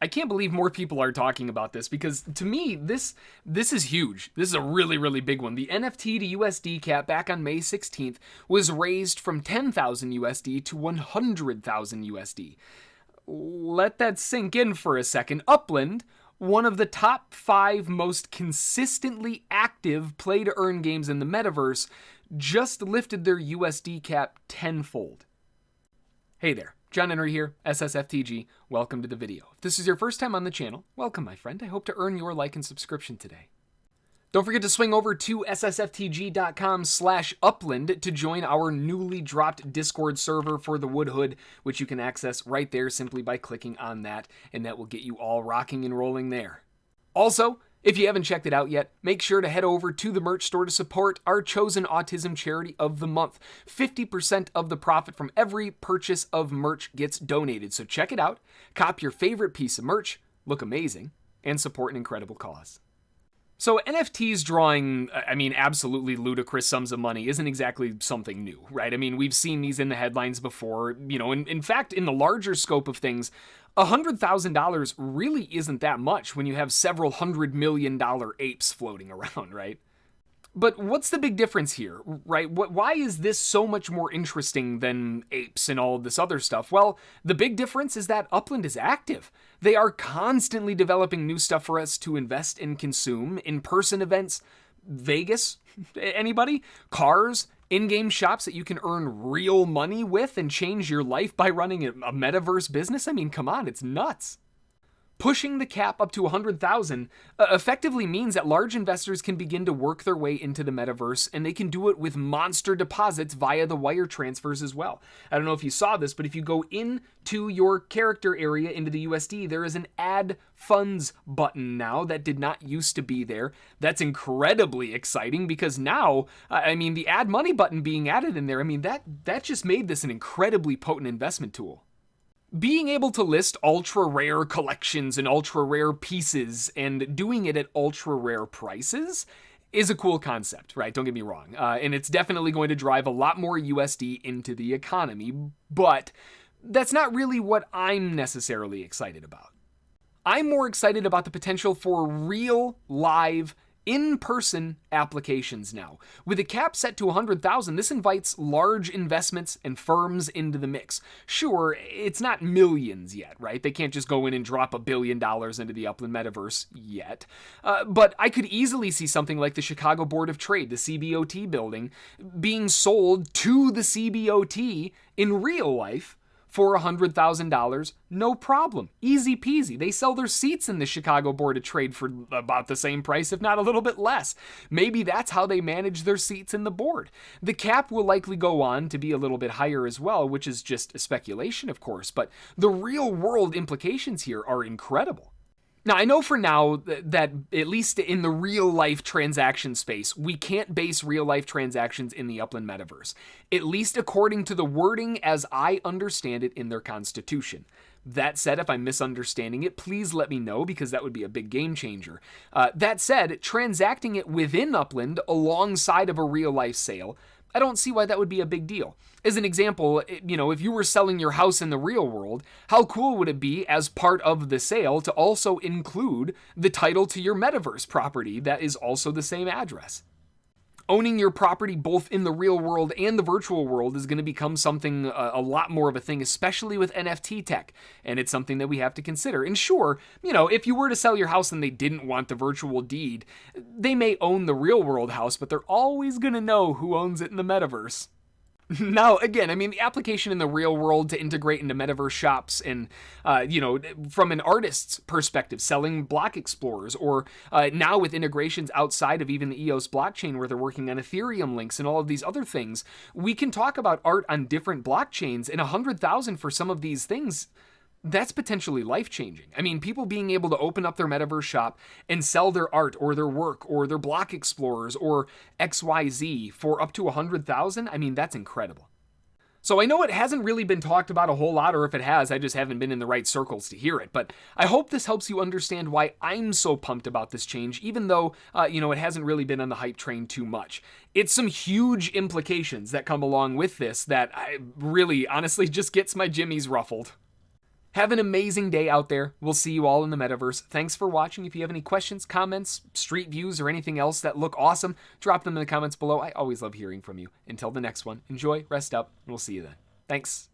I can't believe more people are talking about this because to me, this is huge. This is a really, really big one. The NFT to USD cap back on May 16th was raised from 10,000 USD to 100,000 USD. Let that sink in for a second. Upland, one of the top 5 most consistently active play-to-earn games in the metaverse, just lifted their USD cap tenfold. Hey there, John Henry here, SSFTG. Welcome to the video. If this is your first time on the channel, welcome my friend. I hope to earn your like and subscription today. Don't forget to swing over to ssftg.com/upland to join our newly dropped Discord server for the Woodhood, which you can access right there simply by clicking on that, and that will get you all rocking and rolling there. Also, if you haven't checked it out yet, make sure to head over to the merch store to support our chosen autism charity of the month. 50% of the profit from every purchase of merch gets donated, so check it out, cop your favorite piece of merch, look amazing, and support an incredible cause. So NFTs drawing, absolutely ludicrous sums of money isn't exactly something new, right? I mean, we've seen these in the headlines before, in fact, in the larger scope of things, $100,000 really isn't that much when you have several $100 million apes floating around, right? But what's the big difference here, right? Why is this so much more interesting than apes and all of this other stuff? Well, the big difference is that Upland is active. They are constantly developing new stuff for us to invest and consume. In-person events, Vegas, anybody? Cars, in-game shops that you can earn real money with and change your life by running a metaverse business? I mean, come on, it's nuts. Pushing the cap up to 100,000 effectively means that large investors can begin to work their way into the metaverse, and they can do it with monster deposits via the wire transfers as well. I don't know if you saw this, but if you go into your character area into the USD, there is an add funds button now that did not used to be there. That's incredibly exciting because now, the add money button being added in there, that just made this an incredibly potent investment tool. Being able to list ultra rare collections and ultra rare pieces and doing it at ultra rare prices is a cool concept, right? Don't get me wrong. And it's definitely going to drive a lot more USD into the economy, but that's not really what I'm necessarily excited about. I'm more excited about the potential for real, live, in-person applications now. With a cap set to 100,000, this invites large investments and firms into the mix. Sure, it's not millions yet, right? They can't just go in and drop $1 billion into the Upland Metaverse yet. But I could easily see something like the Chicago Board of Trade, the CBOT building, being sold to the CBOT in real life for $100,000, no problem. Easy peasy. They sell their seats in the Chicago Board of Trade for about the same price, if not a little bit less. Maybe that's how they manage their seats in the board. The cap will likely go on to be a little bit higher as well, which is just a speculation, of course, but the real world implications here are incredible. Now, I know for now that at least in the real-life transaction space, we can't base real-life transactions in the Upland Metaverse, at least according to the wording as I understand it in their constitution. That said, if I'm misunderstanding it, please let me know because that would be a big game changer. That said, transacting it within Upland alongside of a real-life sale, I don't see why that would be a big deal. As an example, if you were selling your house in the real world, how cool would it be as part of the sale to also include the title to your metaverse property that is also the same address? Owning your property both in the real world and the virtual world is going to become something a lot more of a thing, especially with NFT tech, and it's something that we have to consider. And sure, if you were to sell your house and they didn't want the virtual deed, they may own the real world house, but they're always going to know who owns it in the metaverse. Now, again, the application in the real world to integrate into metaverse shops and, from an artist's perspective, selling block explorers, or now with integrations outside of even the EOS blockchain where they're working on Ethereum links and all of these other things, we can talk about art on different blockchains, and 100,000 for some of these things, that's potentially life-changing. People being able to open up their metaverse shop and sell their art or their work or their block explorers or XYZ for up to 100,000, that's incredible. So I know it hasn't really been talked about a whole lot, or if it has, I just haven't been in the right circles to hear it. But I hope this helps you understand why I'm so pumped about this change, even though, it hasn't really been on the hype train too much. It's some huge implications that come along with this that I really, honestly, just gets my jimmies ruffled. Have an amazing day out there. We'll see you all in the metaverse. Thanks for watching. If you have any questions, comments, street views, or anything else that look awesome, drop them in the comments below. I always love hearing from you. Until the next one, enjoy, rest up, and we'll see you then. Thanks.